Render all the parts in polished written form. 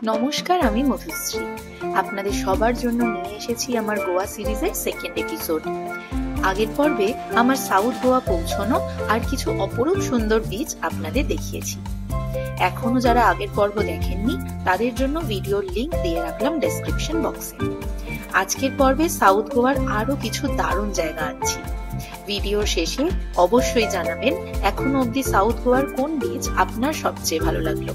নমস্কার, আমি মধুশ্রী। আপনাদের সবার জন্য নিয়ে এসেছি আমার গোয়া সিরিজের সেকেন্ড এপিসোড। আগের পর্বে আমার সাউথ গোয়া পৌঁছানো আর কিছু অপরূপ সুন্দর বিচ আপনাদের দেখিয়েছি। এখনো যারা আগের পর্ব দেখেননি তাদের জন্য ভিডিওর লিংক দিয়ে রাখলাম ডেসক্রিপশন বক্সে। আজকের পর্বে সাউথ গোয়ার আরো কিছু দারুণ জায়গা আছে। ভিডিওর শেষে অবশ্যই জানাবেন এখনো অবধি সাউথ গোয়ার কোন বিচ আপনার সবচেয়ে ভালো লাগলো।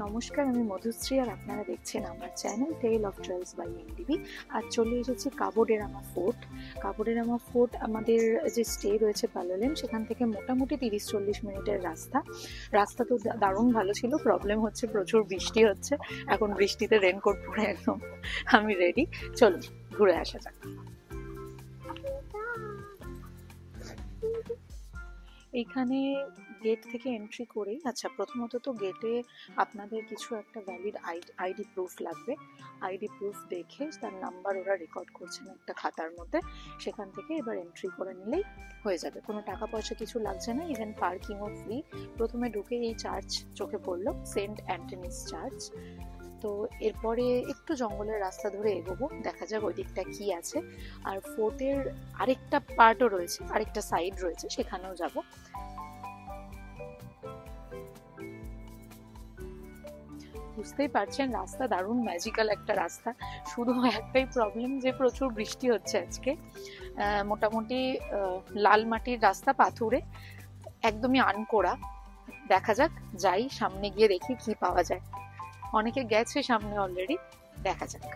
নমস্কার, আমি মধুশ্রী আর আপনারা দেখছেন আমার channel tale of travels by NDB. আজ চলে এসেছি কাবো ডে রামা ফোর্ট। কাবো ডে রামা ফোর্ট আমাদের যে স্টে রয়েছে পালোলেম, সেখান থেকে মোটামুটি 30-40 মিনিটের রাস্তা তো দারুণ ভালো ছিল। প্রবলেম হচ্ছে প্রচুর বৃষ্টি হচ্ছে। এখন বৃষ্টিতে রেনকোট পরে একদম আমি রেডি। চলুন ঘুরে আসা যাক। এইখানে গেট থেকে এন্ট্রি করেই প্রথমত তো গেটে আপনাদের কিছু একটা ভ্যালিড আইডি প্রুফ লাগবে। আইডি প্রুফ দেখে তার নাম্বার ওরা রেকর্ড করছেন একটা খাতার মধ্যে, সেখান থেকে এবার এন্ট্রি করে নিলেই হয়ে যাবে। কোনো টাকা পয়সা কিছু লাগছে না, ইভেন পার্কিংও ফ্রি। প্রথমে ঢুকে এই চার্চ চোখে পড়লো, সেন্ট অ্যান্টনিস চার্চ। তো এরপরে একটু জঙ্গলের রাস্তা ধরে এগোবো, দেখা যাক ওই দিকটা কি আছে। আর ফোর্টের আরেকটা পার্টও রয়েছে, আরেকটা সাইড রয়েছে, সেখানেও যাব। বুঝতেই পারছেন রাস্তা দারুণ ম্যাজিক্যাল একটা রাস্তা। শুধু একটাই প্রবলেম যে প্রচুর বৃষ্টি হচ্ছে আজকে। মোটামুটি লাল মাটির রাস্তা, পাথুরে, একদমই আনকোড়া। দেখা যাক, যাই সামনে গিয়ে দেখি কি পাওয়া যায়। অনেকে গেছে সামনে অলরেডি, দেখা যাক।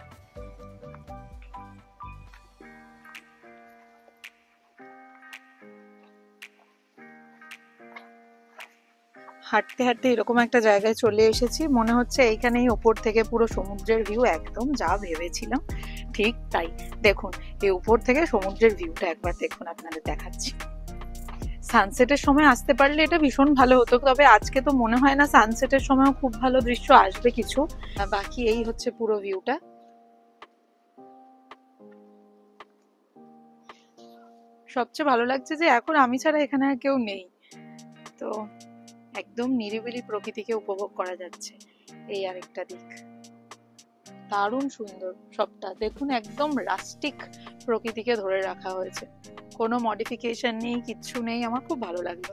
হাঁটতে হাঁটতে এরকম একটা জায়গায় চলে এসেছি, মনে হচ্ছে এইখানেই ওপর থেকে পুরো সমুদ্রের ভিউ, একদম যা ভেবেছিলাম ঠিক তাই। দেখুন, এই উপর থেকে সমুদ্রের ভিউটা একবার দেখুন, আপনাদের দেখাচ্ছি। সানসেটের সময় আসতে পারলে এটা ভীষণ ভালো হতো, তবে আজকে তো মনে হয় না সানসেটের সময়ও খুব ভালো দৃশ্য আসবে কিছু। বাকি এই হচ্ছে পুরো ভিউটা। সবচেয়ে ভালো লাগছে যে এখন আমি ছাড়া এখানে আর কেউ নেই, তো একদম নিরিবিলি প্রকৃতিকে উপভোগ করা যাচ্ছে। এই আরেকটা দিক দারুণ সুন্দর। সবটা দেখুন, একদম রাস্টিক প্রকৃতিকে ধরে রাখা হয়েছে, কোনো মডিফিকেশন নেই, কিচ্ছু নেই। আমার খুব ভালো লাগলো।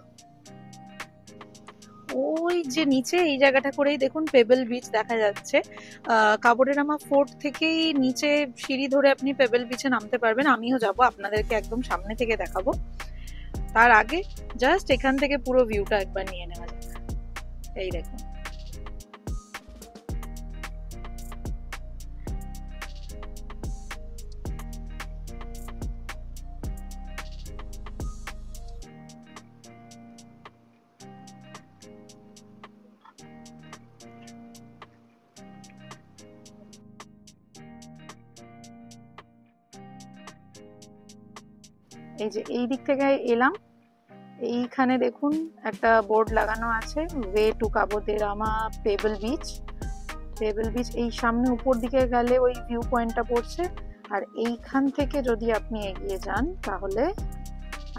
ওই যে নিচে এই জায়গাটা করেই দেখুন পেবেল বিচ দেখা যাচ্ছে। কাবো ডে রামা ফোর্ট থেকেই নিচে সিঁড়ি ধরে আপনি পেবেল বিচে নামতে পারবেন। আমিও যাব, আপনাদেরকে একদম সামনে থেকে দেখাবো। তার আগে জাস্ট এখান থেকে পুরো ভিউটা একবার নিয়ে নেওয়া যাক। এই দেখুন, এই যে এই দিক থেকে এলাম, এইখানে দেখুন একটা বোর্ড লাগানো আছে, way to Cabo de Rama pebble beach. Pebble beach এই সামনে উপর দিকে গেলে ওই ভিউ পয়েন্টটা পড়ছে, আর এইখান থেকে যদি আপনি এগিয়ে যান তাহলে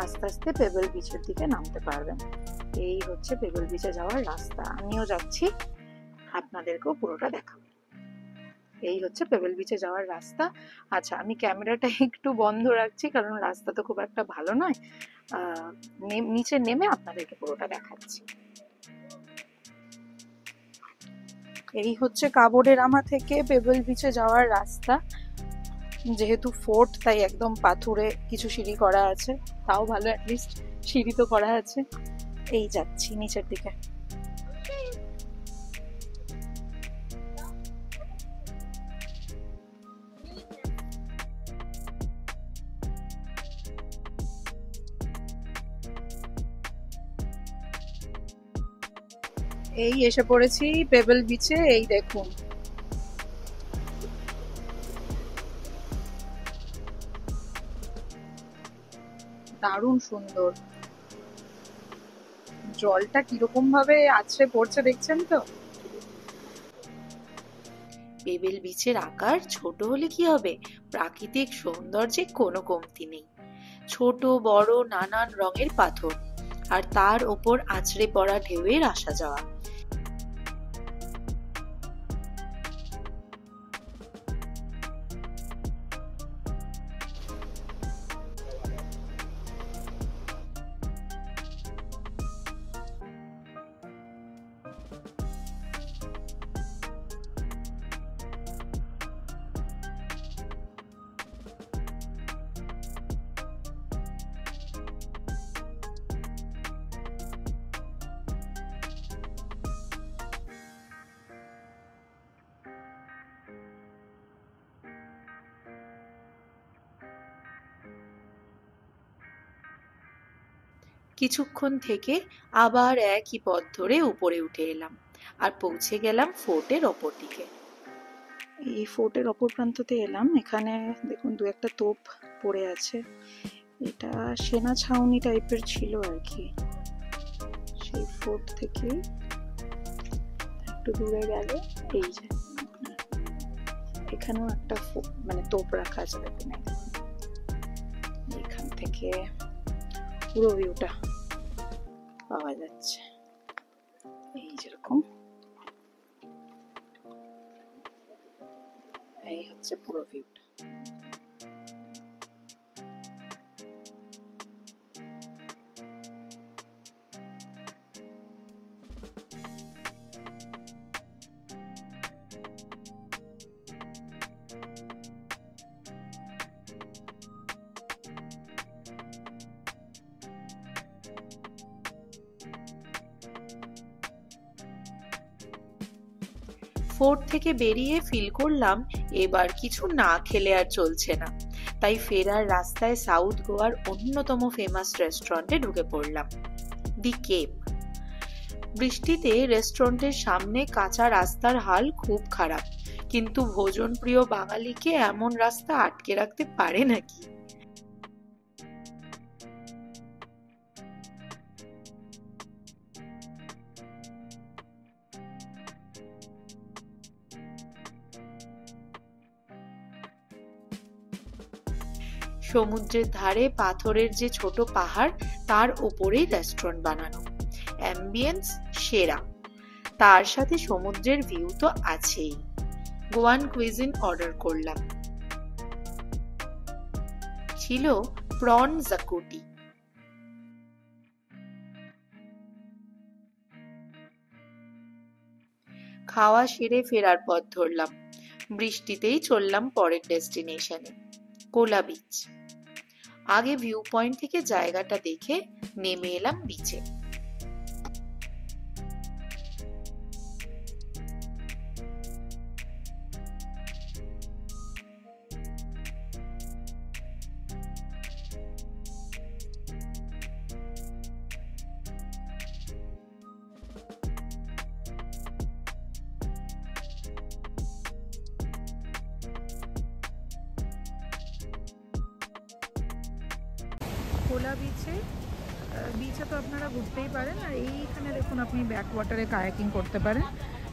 আস্তে আস্তে পেবেল বিচের দিকে নামতে পারবেন। এই হচ্ছে পেবেল বিচে যাওয়ার রাস্তা। আমিও যাচ্ছি, আপনাদেরকেও পুরোটা দেখাবো। এই হচ্ছে পেবেল বিচে যাওয়ার রাস্তা। আচ্ছা, আমি ক্যামেরাটা একটু বন্ধ রাখছি কারণ রাস্তা তো খুব একটা ভালো নয়। নিচে নেমে আপনাদেরকে পুরোটা দেখাচ্ছি। এই হচ্ছে কাবো ডে রামা থেকে পেবেল বিচে যাওয়ার রাস্তা। যেহেতু ফোর্ট তাই একদম পাথুরে, কিছু সিঁড়ি করা আছে, তাও ভালো, অ্যাটলিস্ট সিঁড়ি তো করা আছে। এই যাচ্ছি নিচের দিকে। এই এসে পড়েছি পেবেল বিচে। এই দেখুন, দারুণ সুন্দর। জলটা কিরকম ভাবে আছড়ে পড়ছে দেখছেন তো। পেবেল বিচের আকার ছোট হলে কি হবে, প্রাকৃতিক সৌন্দর্যে কোনো কমতি নেই। ছোট বড় নানান রঙের পাথর, আর তার ওপর আছড়ে পড়া ঢেউয়ের আসা যাওয়া। কিছুক্ষণ থেকে আবার একই পথ ধরে উপরে উঠে এলাম আর পৌঁছে গেলাম ফোর্টের অপর দিকে। এই ফোর্টের অপর প্রান্ততে এলাম। এখানে দেখুন দু একটা তোপ পড়ে আছে। এটা সেনা ছাউনি টাইপের ছিল আর কি। সেই ফোর্ট থেকে একটু দূরে গেলে এই যে এখানেও একটা মানে তোপ রাখা আছে। দেখুন এখান থেকে পুরো ভিউটা পাওয়া যাচ্ছে। এই যেরকম এই হচ্ছে পুরো ভিউটা। ফোর্ট থেকে বেরিয়ে ফিল করলাম এবার কিছু না খেলে আর চলছে না, তাই ফেরার রাস্তায় সাউথ গোয়ার অন্যতম ফেমাস রেস্টুরেন্টে ঢুকে পড়লাম, দি কেপ। বৃষ্টিতে রেস্টুরেন্টের সামনে কাঁচা রাস্তার হাল খুব খারাপ, কিন্তু ভোজন প্রিয় বাঙালিকে এমন রাস্তা আটকে রাখতে পারে নাকি? সমুদ্রের ধারে পাথরের যে ছোট পাহাড়, তার ওপরেই রেস্টুরেন্ট বানানো। অ্যাম্বিয়েন্স সেরা, তার সাথে সমুদ্রের ভিউ তো আছেই। গোয়ান কুইজিন অর্ডার করলাম। ছিল প্রন জাকুটি। খাওয়া সেরে ফেরার পথ ধরলাম। বৃষ্টিতেই চললাম পরের ডেস্টিনেশনে, কোলা বিচ। আগে ভিউ পয়েন্ট থেকে জায়গাটা দেখে নেমে এলাম বিচে। কোলা বিচে তো আপনারা ঘুরতেই পারেন। আর এইখানে দেখুন আপনি ব্যাক ওয়াটারে কায়াকিং করতে পারেন।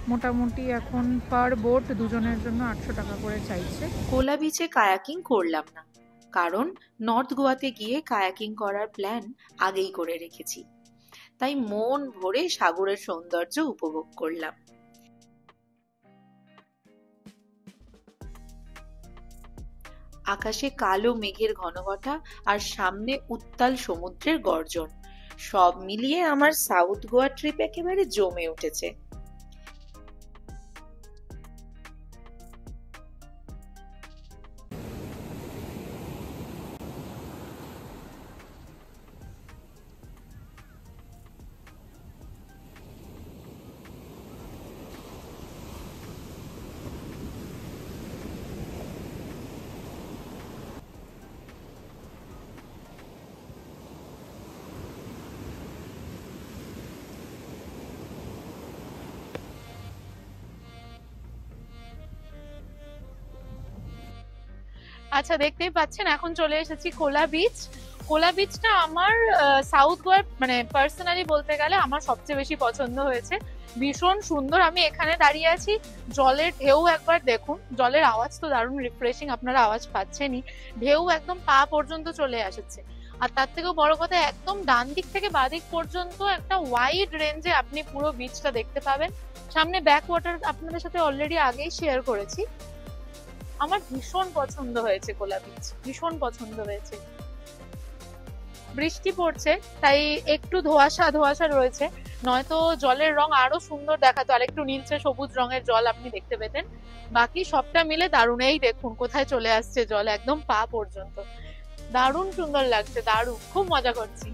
মোটামুটি এখন পার বোট দুজনের জন্য 800 টাকা করে চাইছে। কোলা বিচে কায়াকিং করলাম না, কারণ নর্থ গোয়াতে গিয়ে কায়াকিং করার প্ল্যান আগেই করে রেখেছি, তাই মন ভরে সাগরের সৌন্দর্য উপভোগ করলাম। আকাশে কালো মেঘের ঘনঘটা আর সামনে উত্তাল সমুদ্রের গর্জন, সব মিলিয়ে আমার সাউথ গোয়া ট্রিপ একেবারে জমে উঠেছে। আচ্ছা, দেখতেই পাচ্ছেন এখন চলে এসেছি কোলা বিচ। কোলা বিচটা আমার সাউথ গোয়ার মানে পার্সোনালি বলতে গেলে আমার সবচেয়ে বেশি পছন্দ হয়েছে। ভীষণ সুন্দর। আমি এখানে দাঁড়িয়ে আছি, জলের ঢেউ একবার দেখুন, জলের আওয়াজ তো দারুণ রিফ্রেশিং, আপনারা আওয়াজ পাচ্ছেনই। ঢেউ একদম পা পর্যন্ত চলে আসছে। আর তার থেকেও বড় কথা, একদম ডান দিক থেকে বাদিক পর্যন্ত একটা ওয়াইড রেঞ্জে আপনি পুরো বিচটা দেখতে পাবেন। সামনে ব্যাক ওয়াটার আপনাদের সাথে অলরেডি আগেই শেয়ার করেছি। আমার ভীষণ পছন্দ হয়েছে কোলা বিচ, ভীষণ পছন্দ হয়েছে। বৃষ্টি পড়ছে তাই একটু ধোঁয়াশা ধোঁয়াশা রয়েছে, নয়তো জলের রং আরো সুন্দর দেখাতো, আর একটু নীলচে সবুজ রঙের জল আপনি দেখতে পেতেন। বাকি সবটা মিলে দারুণ। এই দেখুন কোথায় চলে আসছে জল, একদম পা পর্যন্ত। দারুণ সুন্দর লাগছে, দারুণ, খুব মজা করছি।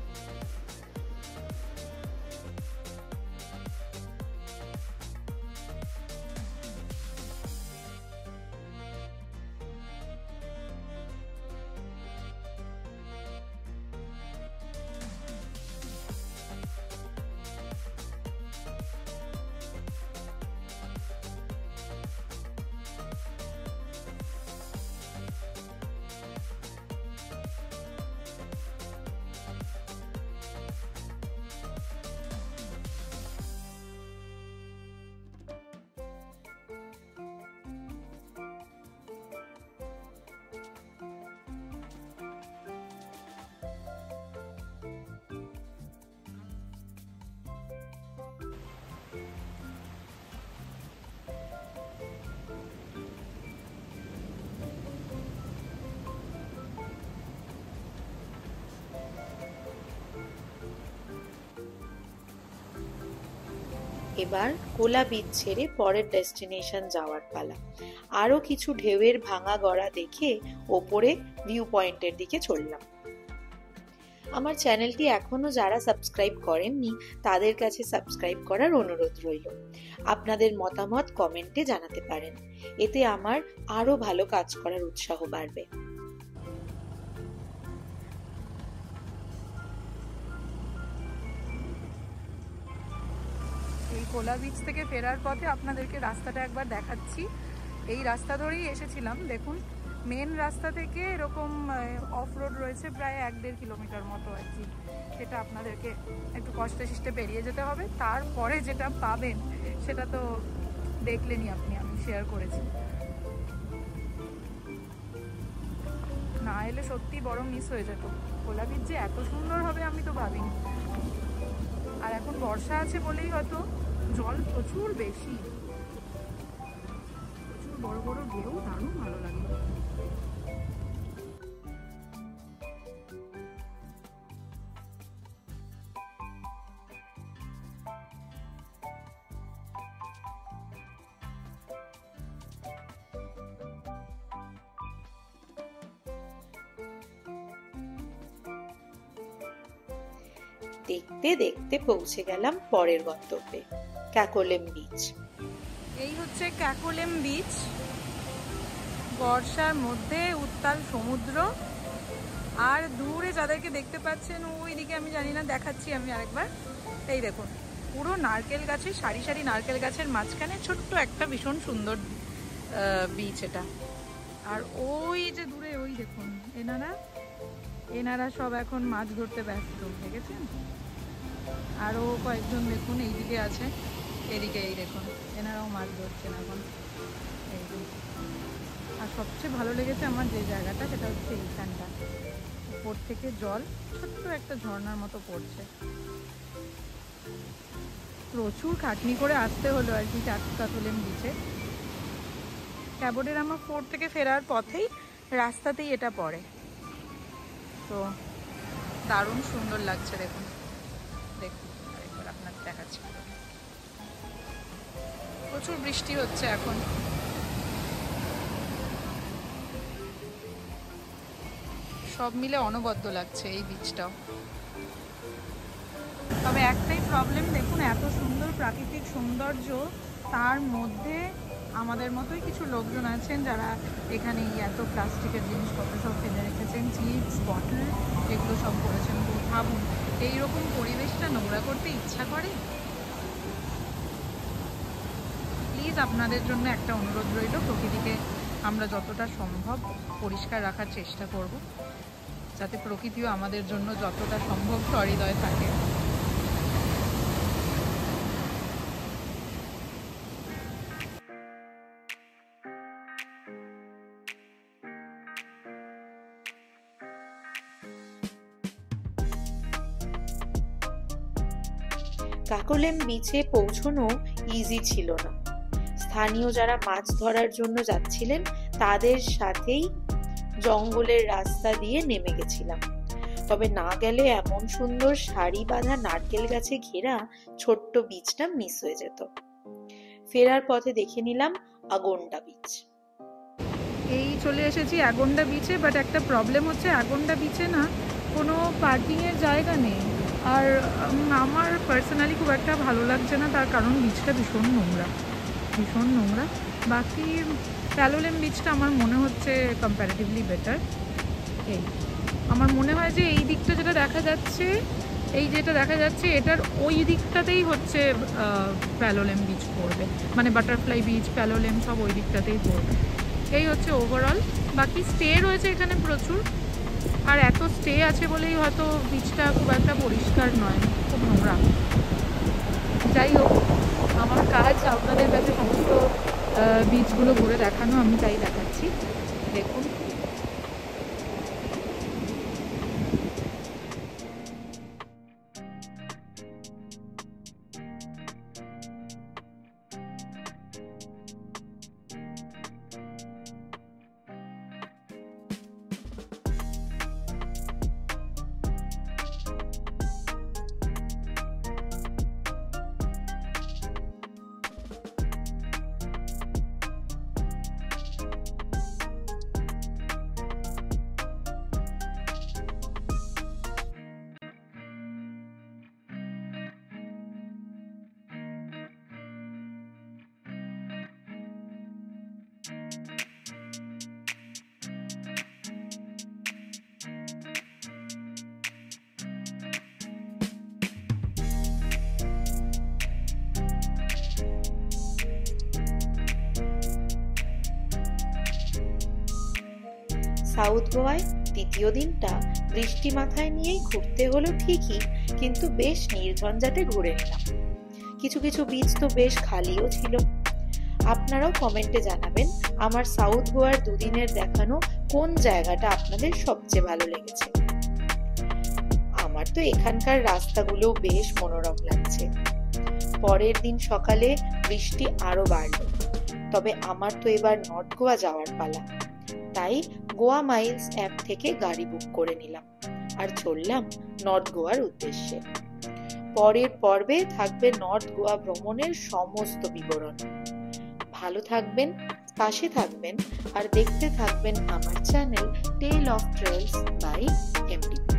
এবার কোলা বিচ ছেড়ে পরের ডেস্টিনেশন যাওয়ার পালা। আরো কিছু ঢেউয়ের ভাঙা গড়া দেখে ওপরে ভিউ পয়েন্টের দিকে চললাম। আমার চ্যানেলটি এখনো যারা সাবস্ক্রাইব করেননি তাদের কাছে সাবস্ক্রাইব করার অনুরোধ রইল। আপনাদের মতামত কমেন্টে জানাতে পারেন, এতে আমার আরো ভালো কাজ করার উৎসাহ বাড়বে। এই কোলা বিচ থেকে ফেরার পথে আপনাদেরকে রাস্তাটা একবার দেখাচ্ছি। এই রাস্তা ধরেই এসেছিলাম। দেখুন, মেন রাস্তা থেকে এরকম অফ রোড রয়েছে প্রায় 1-1.5 কিলোমিটার মতো আর কি। সেটা আপনাদেরকে একটু কষ্টে শিষ্টে পেরিয়ে যেতে হবে। তারপরে যেটা পাবেন সেটা তো দেখলেনই আপনি, আমি শেয়ার করেছি। না এলে সত্যি বড় মিস হয়ে যেত। কোলা বিচ যে এত সুন্দর হবে আমি তো ভাবিনি। আর এখন বর্ষা আছে বলেই হয়তো জল প্রচুর বেশি, প্রচুর বড় বড় ঢেউ, দারুণ ভালো লাগে। দেখতে দেখতে পৌঁছে গেলাম পরের গন্তব্যে, ক্যাকোলেম বিচ। এই হচ্ছে ক্যাকোলেম বিচ। বর্ষার মধ্যে উত্তাল সমুদ্র, আর দূরে যাদেরকে দেখতে পাচ্ছেন ওইদিকে আমি জানি না, দেখাচ্ছি আমি আরেকবার। এই দেখুন, পুরো নারকেল গাছের সারি সারি নারকেল গাছের মাঝখানে ছোট্ট একটা ভীষণ সুন্দর বিচ এটা। আর ওই যে দূরে ওই দেখুন, এনারা সব এখন মাছ ধরতে ব্যস্ত, দেখেছেন? আরও কয়েকজন দেখুন এইদিকে আছে, এদিকে এই দেখুন এনারাও মাছ ধরছেন এখন। আর সবচেয়ে ভালো লেগেছে আমার যে জায়গাটা, সেটা হচ্ছে এইখানটা। উপর থেকে জল ছোট্ট একটা ঝর্ণার মতো পড়ছে। প্রচুর খাটনি করে আসতে হলো আর কি ক্যাকোলেম বিচে। ক্যাবোডের আমার ফোর্ট থেকে ফেরার পথেই রাস্তাতেই এটা পড়ে। তো দারুণ সুন্দর লাগছে, দেখুন দেখুন একবার আপনাকে দেখাচ্ছি। প্রচুর বৃষ্টি হচ্ছে এখন। সব মিলে অনবদ্য লাগছে এই বিচটাও। তবে একটাই প্রবলেম, দেখুন এত সুন্দর প্রাকৃতিক সৌন্দর্য, তার মধ্যে আমাদের মতোই কিছু লোকজন আছেন যারা এখানে এত প্লাস্টিকের জিনিসপত্র সব ফেলে রেখেছেন, চিপস বটল এগুলো সব করেছেন। ভাবুন, এইরকম পরিবেশটা নোংরা করতে ইচ্ছা করে? প্লিজ আপনাদের জন্য একটা অনুরোধ রইল, প্রকৃতিকে আমরা যতটা সম্ভব পরিষ্কার রাখার চেষ্টা করব, যাতে প্রকৃতিও আমাদের জন্য যতটা সম্ভব সহৃদয় থাকে। ক্যাকোলেম বিচে পৌঁছানো ইজি ছিল না। স্থানীয় যারা মাছ ধরার জন্য যাচ্ছিলেন তাদের সাথেই জঙ্গলের রাস্তা দিয়ে নেমে গেছিলাম। তবে না গেলে এমন সুন্দর সারি বাঁধা নারকেল গাছে ঘেরা ছোট্ট বিচটা মিস হয়ে যেত। ফেরার পথে দেখে নিলাম আগন্ডা বিচ। এই চলে এসেছি আগন্ডা বিচে, বাট একটা প্রবলেম হচ্ছে আগন্ডা বিচে না কোনো পার্কিংয়ের জায়গা নেই। আর আমার পার্সোনালি খুব একটা ভালো লাগছে না, তার কারণ বিচটা ভীষণ নোংরা, ভীষণ নোংরা। বাকি ক্যাকোলেম বিচটা আমার মনে হচ্ছে কম্প্যারেটিভলি বেটার। এই আমার মনে হয় যে এই দিকটা যেটা দেখা যাচ্ছে, এটার ওই দিকটাতেই হচ্ছে ক্যাকোলেম বিচ পড়বে, মানে বাটারফ্লাই বিচ, ক্যাকোলেম সব ওই দিকটাতেই পড়বে। এই হচ্ছে ওভারঅল। বাকি স্টে রয়েছে এখানে প্রচুর, আর এত স্টে আছে বলেই হয়তো বিচটা খুব একটা পরিষ্কার নয়, খুব নোংরা। যাই হোক, আমার কাজ আপনাদের কাছে সমস্ত বিচগুলো ঘুরে দেখানো, আমি তাই দেখাচ্ছি। দেখুন সাউথ গোয়ায় দ্বিতীয় দিনটা বৃষ্টি মাথায় নিয়েই ঘুরতে হলো ঠিকই, কিন্তু বেশ নির্ঝঞ্ঝাটে ঘুরে নিলাম। কিছু কিছু বিচ তো বেশ খালিও ছিল। আপনারাও কমেন্টে জানাবেন আমার সাউথ গোয়ার দুদিনের দেখানো কোন জায়গাটা আপনাদের সবচেয়ে ভালো লেগেছে। আমার তো এখানকার রাস্তাগুলো বেশ মনোরম লাগছে। পরের দিন সকালে বৃষ্টি আরো বাড়ল, তবে আমার তো এবার নর্থ গোয়া যাওয়ার পালা। তাই গোয়া মাইলস অ্যাপ থেকে গাড়ি বুক করে নিলাম আর চললাম নর্থ গোয়ার উদ্দেশ্যে। পরের পর্বে থাকবে নর্থ গোয়া ভ্রমণের সমস্ত বিবরণ। ভালো থাকবেন, পাশে থাকবেন আর দেখতে থাকবেন আমার channel tale of trails by MD.